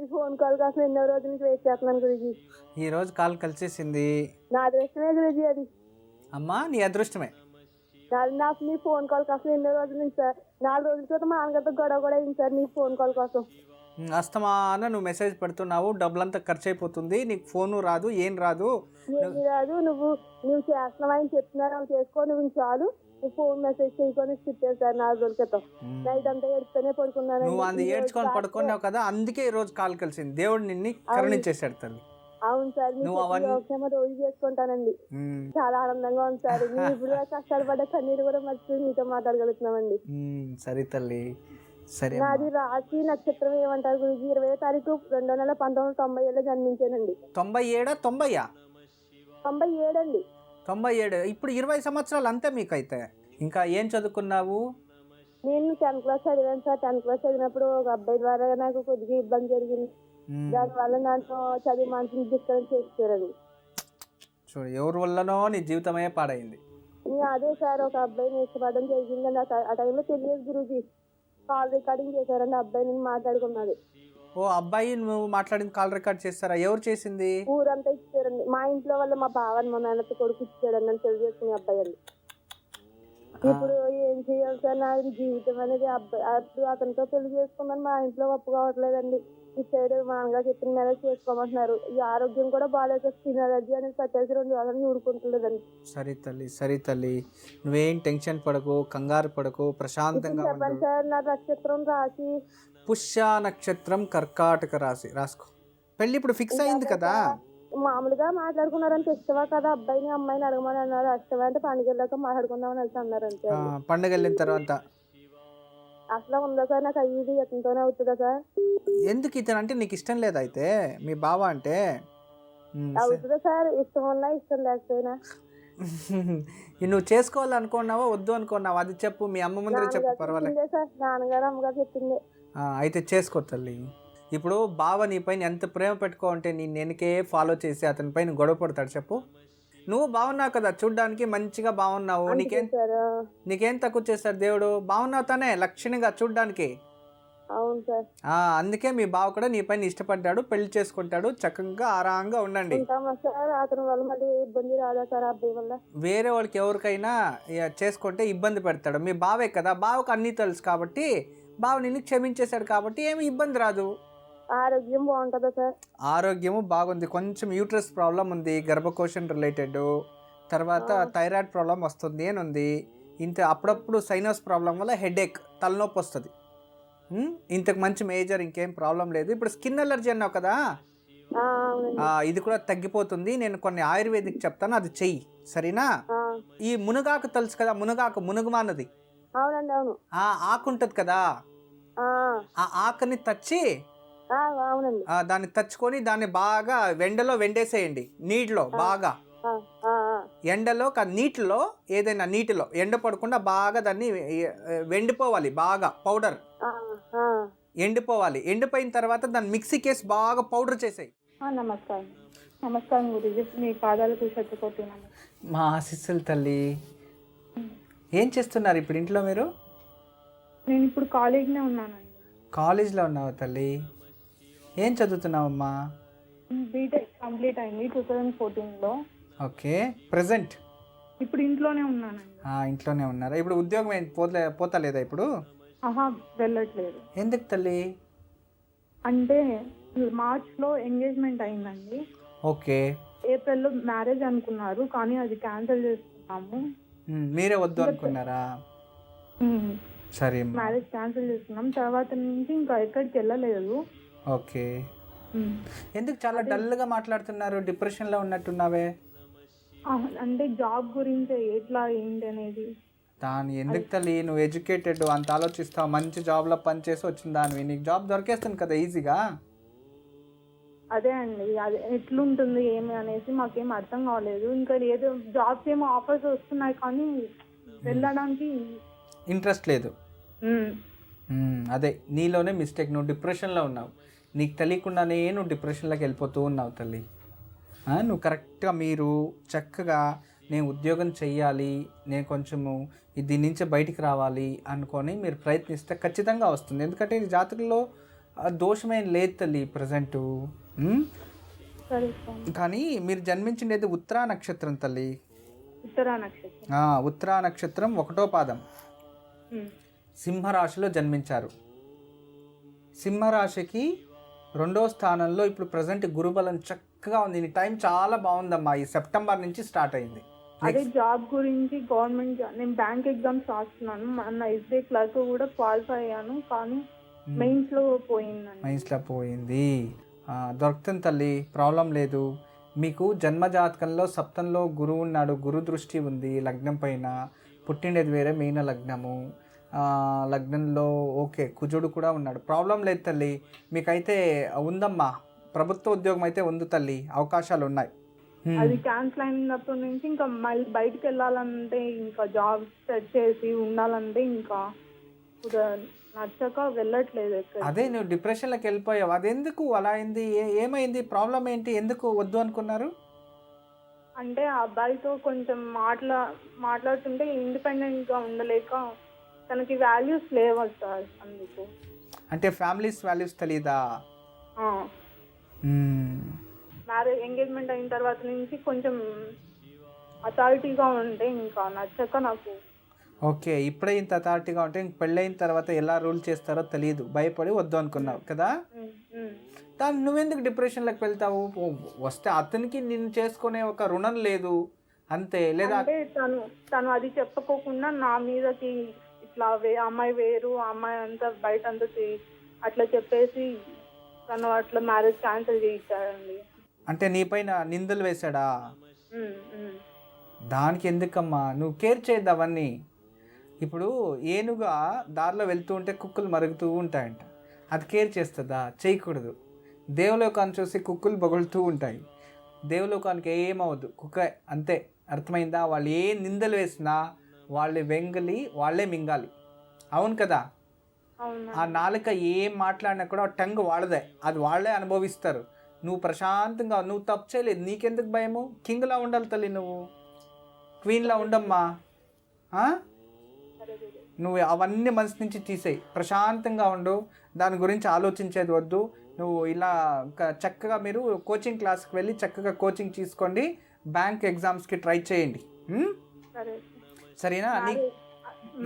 ఈ phone call కోసం ఎన్నో రోజుల నుంచి వెయిట్ చేస్తున్నాను గురూజీ. ఈ రోజు కాల్ కలిసేసింది. నా అదృష్టమే గురూజీ అది. అమ్మా నీ అదృష్టమే. నాకు మీ ఫోన్ కాల్ కోసం ఎన్నో రోజుల నుంచి సార్. 4 రోజుల క్రితం మా నాన్నగారితో గొడవ కూడా అయింది సార్ మీ ఫోన్ కాల్ కోసం. అస్తమాన నువ్వు మెసేజ్ పెడుతున్నావు, డబ్బులంతా ఖర్చు అయిపోతుంది, నీకు ఫోను రాదు, ఏం రాదు. ఏమి రాదు, నువ్వు చేస్తున్నావు అని చెప్తున్నారు, అవి చేసుకో, నువ్వు చాలు, నువ్వు ఫోన్ మెసేజ్ చేయకొని తిట్టాను సార్ 4 రోజుల క్రితం. నైట్ అంతా ఏడుస్తూనే పడుకున్నాను. నువ్వు అది ఏడ్చుకొని పడుకున్నావు కదా, అందుకే ఈ రోజు కాల్ కలిసింది. దేవుడు నిన్ను కరుణించేశాడు తల్లి. అవును సార్, రోజు చేసుకుంటానండి. చాలా ఆనందంగా ఉంది సార్. ఇప్పుడు కష్టాలు పడ్డ కన్నీరు కూడా మర్చిపోయి మీతో మాట్లాడగలుగుతున్నామండి. సరే తల్లి, సరే. నాది రాశి నక్షత్రం ఏమంటారు గురించి 20వ తారీఖు 2వ నెల 1997 జన్మించానండి. 97 90 97 అండి. 97. ఇప్పుడు 20 సంవత్సరాలు అంతే మీకైతే. ఇంకా ఏం చదువుకున్నావు? నేను 10th క్లాస్ చదివాను సార్. 10th క్లాస్ చదివినప్పుడు ఒక అబ్బాయి ద్వారా నాకు కొద్దిగా ఇబ్బంది జరిగింది. దానివల్ల నాతో చదివి మనసుని డిస్కరేజ్ చేస్తారండి. చూడు, ఎవరి వల్లనో నీ జీవితమే పాడైంది. అదే సార్, ఒక అబ్బాయిని ఇష్టపడడం జరిగిందండి. ఆ టైంలో తెలియదు గురూజీ. కాల్ రికార్డింగ్ చేశారండి, అబ్బాయి నేను మాట్లాడుకున్నది. ఓ అబ్బాయి నువ్వు మాట్లాడింది కాల్ రికార్డ్ చేస్తారా? ఎవరు చేసింది? ఊరంతా ఇచ్చారండి. మా ఇంట్లో వాళ్ళు, మా బావని, మా మేనత్త కొడుకు ఇచ్చాడండి నన్ను పెళ్లి చేసుకునే అబ్బాయి అండి. ఇప్పుడు ఏం చేయాలి సార్, నా జీవితం అనేది అప్పుడు అతనితో పెళ్లి చేసుకున్నాను. మా ఇంట్లో ఒప్పుకోవట్లేదండి. ఈ సైడ్ మా నాన్నగారు చెప్పిన మీద చేసుకోమంటున్నారు. ఈ ఆరోగ్యం కూడా బాగాలేదు, స్కిన్ అలర్జీ అనేది పట్టేసి 2 రోజులు ఊరుకుంటలేదండి. సరే తల్లి, సరే తల్లి, నువ్వేం టెన్షన్ పడకు, కంగారు పడకు, ప్రశాంతంగా చెప్పండి సార్. నా నక్షత్రం రాశి పుష్య నక్షత్రం, కర్కాటక రాశి. రాసుకో. పెళ్లి ఇప్పుడు ఫిక్స్ అయింది కదా? మామూలుగా మాట్లాడుకున్నారంటే ఇష్టమా కదా, అబ్బాయిని అమ్మాయిని అడగమని అన్నారు. ఇష్టమా అంటే పండుగ వెళ్ళాక మాట్లాడుకుందామని వెళ్తే అన్నారు అంతే. పండుగ వెళ్ళిన తర్వాత అసలు ఉందా సార్? నాకు అయ్యేది ఇతనితోనే అవుతుందా సార్? ఎందుకు ఇతను అంటే నీకు ఇష్టం లేదా? అయితే మీ బావ అంటే అవుతుందా సార్? ఇష్టం ఉన్నా ఇష్టం లేకపోయినా. నువ్వు చేసుకోవాలనుకున్నావా వద్దు అనుకున్నావా? అది చెప్పు, మీ అమ్మ ముందర చెప్పు, పర్వాలేదు సార్. నాన్నగారు అమ్మగారు చెప్పింది. అయితే చేసుకో తల్లి. ఇప్పుడు బావ నీ పైన ఎంత ప్రేమ పెట్టుకో అంటే నేను వెనకే ఫాలో చేసి అతని పైన గొడవ పడతాడు చెప్పు? నువ్వు బాగున్నావు కదా, చూడ్డానికి మంచిగా బాగున్నావు, నీకేం తక్కువ చేస్తాడు దేవుడు? బాగున్నావు తానే లక్షణంగా చూడ్డానికి. అవును సార్. అందుకే మీ బావ కూడా నీ పైన ఇష్టపడ్డాడు, పెళ్లి చేసుకుంటాడు, చక్కగా ఆరాంగా ఉండండి. వేరే వాళ్ళకి ఎవరికైనా చేసుకుంటే ఇబ్బంది పెడతాడు. మీ బావే కదా, బావకు అన్నీ తెలుసు కాబట్టి బావ నిన్ను క్షమించేశాడు కాబట్టి ఏమి ఇబ్బంది రాదు. ఆరోగ్యం బాగుంటుందా సార్? ఆరోగ్యము బాగుంది. కొంచెం యూట్రస్ ప్రాబ్లం ఉంది, గర్భకోశం రిలేటెడ్, తర్వాత థైరాయిడ్ ప్రాబ్లం వస్తుంది అని ఉంది. ఇంత అప్పుడప్పుడు సైనస్ ప్రాబ్లం వల్ల హెడేక్, తలనొప్పి వస్తుంది. ఇంతకు మంచి మేజర్ ఇంకేం ప్రాబ్లం లేదు. ఇప్పుడు స్కిన్ అలర్జీ అన్నావు కదా, ఇది కూడా తగ్గిపోతుంది. నేను కొన్ని ఆయుర్వేదిక్ చెప్తాను, అది చెయ్యి, సరేనా? ఈ మునగాకు తెలుసు కదా, మునుగుమానది ఆ ఆకు ఉంటుంది కదా, ఆ ఆకుని తచ్చి దాన్ని తచ్చుకొని దాన్ని బాగా ఎండలో వెండేసేయండి. నీటిలో బాగా ఎండలో నీటిలో, ఏదైనా నీటిలో ఎండ పడకుండా బాగా దాన్ని వెండిపోవాలి, బాగా పౌడర్ ఎండిపోవాలి. ఎండిపోయిన తర్వాత దాన్ని మిక్సీ కేసి బాగా పౌడర్ చేసేయి. నమస్కారం. నమస్కారం గురుజీ, మీ పాదాలకు చెప్పుకుంటున్నాను. మా ఆశీస్సులు తల్లి. ఏం చేస్తున్నారు ఇప్పుడు ఇంట్లో మీరు? నేను ఇప్పుడు కాలేజ్లో ఉన్నానండి. కాలేజ్లో ఉన్నావా తల్లి? ఏం చదువుతున్నావమ్మా? బీటెక్ కంప్లీట్ అయింది 2014లో. ఓకే. ప్రెజెంట్ ఇప్పుడు ఇంట్లోనే ఉన్నానండి. ఇంట్లోనే ఉన్నారా? ఇప్పుడు ఉద్యోగం ఏం పోతలేదా ఇప్పుడు? వెళ్ళట్లేదు. ఎందుకు తల్లి? అంటే మార్చ్లో ఎంగేజ్మెంట్ అయిందండి. ఓకే. ఏప్రిల్లో మ్యారేజ్ అనుకున్నారు, కానీ అది క్యాన్సిల్ చేస్తున్నాము. మీరే వద్దు అనుకున్నారా? సరే, మ్యారేజ్ క్యాన్సిల్ చేస్తున్నాం. తర్వాత నుంచి ఇంకా ఎక్కడికి వెళ్ళలేదు. ఓకే. ఎందుకు చాలా డల్గా మాట్లాడుతున్నారు? డిప్రెషన్లో ఉన్నట్టున్నావే. అంటే జాబ్ గురించి ఎట్లా ఏంటి అనేది. దాని ఎందుకు తల్లి, నువ్వు ఎడ్యుకేటెడ్, అంత ఆలోచిస్తావు. మంచి జాబ్లో పనిచేసి వచ్చిన దానివి, నీకు జాబ్ దొరికేస్తుంది కదా ఈజీగా. అదే అండి, అది ఎట్లుంటుంది ఏమి అనేసి మాకేం అర్థం కాలేదు. ఇంకా ఏదో జాబ్స్ ఏమో ఆఫర్స్ వస్తున్నాయి, కానీ వెళ్ళడానికి ఇంట్రెస్ట్ లేదు. అదే నీలోనే మిస్టేక్. నువ్వు డిప్రెషన్లో ఉన్నావు, నీకు తెలియకుండానే నువ్వు డిప్రెషన్లోకి వెళ్ళిపోతూ ఉన్నావు తల్లి. నువ్వు కరెక్ట్గా మీరు చక్కగా నేను ఉద్యోగం చెయ్యాలి, నేను కొంచెము దీని నుంచి బయటికి రావాలి అనుకొని మీరు ప్రయత్నిస్తే ఖచ్చితంగా వస్తుంది. ఎందుకంటే ఈ జాతకంలో ఆ దోషమేం లేదు తల్లి ప్రజెంటు. సరే స్వామి. కానీ మీరు జన్మించిండేది ఉత్తరా నక్షత్రం తల్లి. ఉత్తరా నక్షత్రం. ఉత్తరా నక్షత్రం 1వ పాదం సింహరాశిలో జన్మించారు. సింహరాశికి 2వ స్థానంలో ఇప్పుడు ప్రజెంట్ గురుబలం చక్కగా ఉంది. నీ టైం చాలా బాగుందమ్మా. ఈ సెప్టెంబర్ నుంచి స్టార్ట్ అయింది. అదే జాబ్ గురించి గవర్నమెంట్ నేను బ్యాంక్ ఎగ్జామ్స్ రాస్తున్నాను. మన ఎస్బీఐ క్లర్క్ కూడా క్వాలిఫై అయ్యాను, కానీ మెయిన్స్లో పోయింది. దొరుకుతుంది తల్లి, ప్రాబ్లం లేదు. మీకు జన్మజాతకంలో సప్తంలో గురువు ఉన్నాడు, గురు దృష్టి ఉంది లగ్నం పైన. పుట్టిండేది వేరే మీన లగ్నము. లగ్నంలో ఓకే కుజుడు కూడా ఉన్నాడు, ప్రాబ్లం లేదు తల్లి. మీకైతే ఉందమ్మా, ప్రభుత్వ ఉద్యోగం అయితే ఉంది తల్లి, అవకాశాలు ఉన్నాయి. అది క్యాన్సిల్ అయినప్పటి నుంచి ఇంకా మళ్ళీ బయటకు వెళ్ళాలంటే, ఇంకా జాబ్ సెట్ చేసి ఉండాలంటే ఇంకా నచ్చక వెళ్ళట్లేదు. అదే నువ్వు డిప్రెషన్లోకి వెళ్ళిపోయావు. అదెందుకు అలా అయింది? ఏమైంది? ప్రాబ్లం ఏంటి? ఎందుకు వద్దు అనుకున్నారు? అంటే ఆ అబ్బాయితో కొంచెం మాట్లాడుతుంటే ఇండిపెండెంట్గా ఉండలేక తనకి వాల్యూస్ లేవు సార్, అందుకు. అంటే ఫ్యామిలీస్ వాల్యూస్ తెలీదా? మ్యారేజ్ ఎంగేజ్మెంట్ అయిన తర్వాత నుంచి కొంచెం అథారిటీగా ఉంటే ఇంకా నచ్చక నాకు. ఓకే, ఇప్పుడే ఇంత అథారిటీగా ఉంటే ఇంక పెళ్ళైన తర్వాత ఎలా రూల్ చేస్తారో తెలియదు, భయపడి వద్దు అనుకున్నావు కదా. దాన్ని నువ్వెందుకు డిప్రెషన్లోకి వెళ్తావు? వస్తే అతనికి నిన్ను చేసుకునే ఒక రుణం లేదు అంతే. లేదా తను అది చెప్పుకోకుండా నా మీదకి ఇట్లా అమ్మాయి వేరు, అమ్మాయి అంతా బయట అంతా అట్లా చెప్పేసి తను అట్లా మ్యారేజ్ క్యాన్సిల్ చేయించాడండి. అంటే నీ పైన నిందలు వేశాడా? దానికి ఎందుకమ్మా, నువ్వు కేర్ చేయద్దు అవన్నీ. ఇప్పుడు ఏనుగా దారిలో వెళ్తూ ఉంటే కుక్కలు మరుగుతూ ఉంటాయంట, అది కేర్ చేస్తుందా? చేయకూడదు. దేవలోకాన్ని చూసి కుక్కలు బొగులుతూ ఉంటాయి, దేవలోకానికి ఏమవద్దు, కుక్క అంతే. అర్థమైందా? వాళ్ళు ఏ నిందలు వేసినా వాళ్ళు వెంగలి వాళ్ళే మింగాలి, అవును కదా. ఆ నాలుక ఏం మాట్లాడినా కూడా టంగ్ వాళ్ళదే, అది వాళ్ళే అనుభవిస్తారు. నువ్వు ప్రశాంతంగా, నువ్వు తప్పు చేయలేదు, నీకెందుకు భయము? కింగ్లా ఉండాలి తల్లి, నువ్వు క్వీన్లా ఉండమ్మా. నువ్వు అవన్నీ మనసు నుంచి తీసేయి, ప్రశాంతంగా ఉండు, దాని గురించి ఆలోచించేది వద్దు. నువ్వు ఇలా చక్కగా మీరు కోచింగ్ క్లాస్కి వెళ్ళి చక్కగా కోచింగ్ తీసుకోండి, బ్యాంక్ ఎగ్జామ్స్కి ట్రై చేయండి, సరేనా?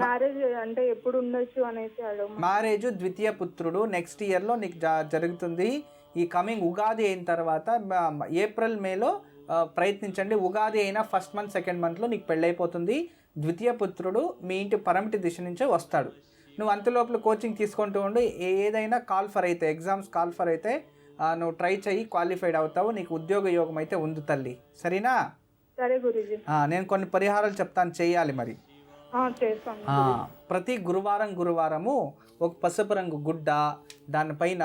మ్యారేజ్ అంటే ఎప్పుడు ఉండొచ్చు అనేసి. మ్యారేజ్ ద్వితీయ పుత్రుడు నెక్స్ట్ ఇయర్లో నీకు జరుగుతుంది. ఈ కమింగ్ ఉగాది అయిన తర్వాత ఏప్రిల్ మేలో ప్రయత్నించండి. ఉగాది అయినా ఫస్ట్ మంత్ సెకండ్ మంత్లో నీకు పెళ్ళైపోతుంది. ద్వితీయ పుత్రుడు మీ ఇంటి పరమిటి దిశ నుంచే వస్తాడు. నువ్వు అంతలోపల కోచింగ్ తీసుకుంటూ ఉండి, ఏదైనా కాల్ఫర్ అయితే ఎగ్జామ్స్ కాల్ఫర్ అయితే నువ్వు ట్రై చెయ్యి, క్వాలిఫైడ్ అవుతావు, నీకు ఉద్యోగ యోగం అయితే ఉంది తల్లి, సరేనా? సరే గురూజీ. నేను కొన్ని పరిహారాలు చెప్తాను, చేయాలి మరి. ప్రతి గురువారము ఒక పసుపు రంగు గుడ్డ, దానిపైన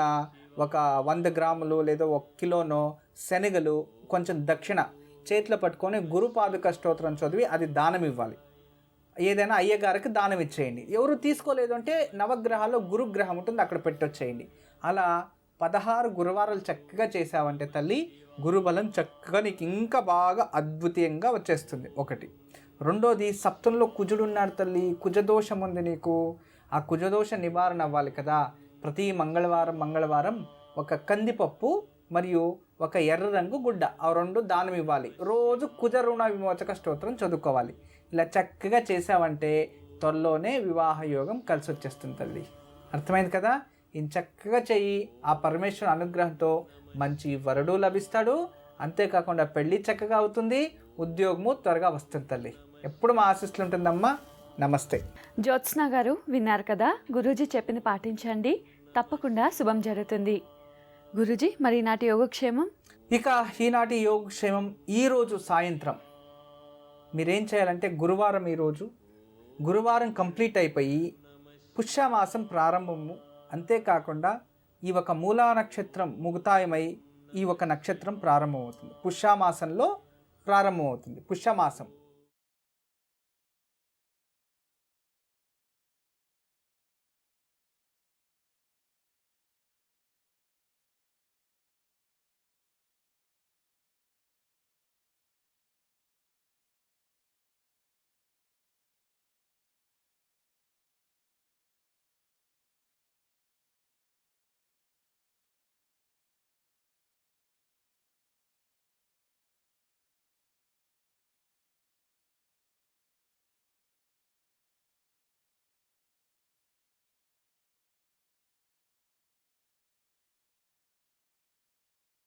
ఒక 100 గ్రాములు లేదా 1 కిలోనో శనగలు, కొంచెం దక్షిణ చేతిలో పట్టుకొని గురుపాదుక స్తోత్రం చదివి అది దానం ఇవ్వాలి. ఏదైనా అయ్యగారికి దానం ఇచ్చేయండి. ఎవరు తీసుకోలేదు అంటే నవగ్రహాల్లో గురుగ్రహం ఉంటుంది, అక్కడ పెట్టొచ్చేయండి. అలా 16 గురువారాలు చక్కగా చేసావంటే తల్లి, గురుబలం చక్కగా నీకు ఇంకా బాగా అద్భుతంగా వచ్చేస్తుంది. ఒకటి. రెండోది, సప్తంలో కుజుడు ఉన్నాడు తల్లి, కుజదోషం ఉంది నీకు. ఆ కుజదోష నివారణ అవ్వాలి కదా. ప్రతి మంగళవారం ఒక కందిపప్పు మరియు ఒక ఎర్ర రంగు గుడ్డ, ఆ 2 దానం ఇవ్వాలి. రోజు కుజ రుణ విమోచక స్తోత్రం చదువుకోవాలి. ఇలా చక్కగా చేసావంటే త్వరలోనే వివాహ యోగం కలిసి వచ్చేస్తుంది తల్లి, అర్థమైంది కదా. ఈయన చక్కగా చెయ్యి, ఆ పరమేశ్వర అనుగ్రహంతో మంచి వరుడు లభిస్తాడు. అంతేకాకుండా పెళ్ళి చక్కగా అవుతుంది, ఉద్యోగము త్వరగా వస్తుంది తల్లి. ఎప్పుడు మా ఆశీస్సులు ఉంటుందమ్మా. నమస్తే. జ్యోత్స్న గారు విన్నారు కదా, గురూజీ చెప్పింది పాటించండి, తప్పకుండా శుభం జరుగుతుంది. గురూజీ, మరి ఈనాటి యోగక్షేమం? ఇక ఈనాటి యోగక్షేమం, ఈరోజు సాయంత్రం మీరేం చేయాలంటే, ఈరోజు గురువారం కంప్లీట్ అయిపోయి పుష్యమాసం ప్రారంభము, అంతేకాకుండా ఈ ఒక మూలా నక్షత్రం ముగుతాయమై ఈ ఒక నక్షత్రం ప్రారంభమవుతుంది. పుష్యమాసంలో ప్రారంభమవుతుంది పుష్యమాసం.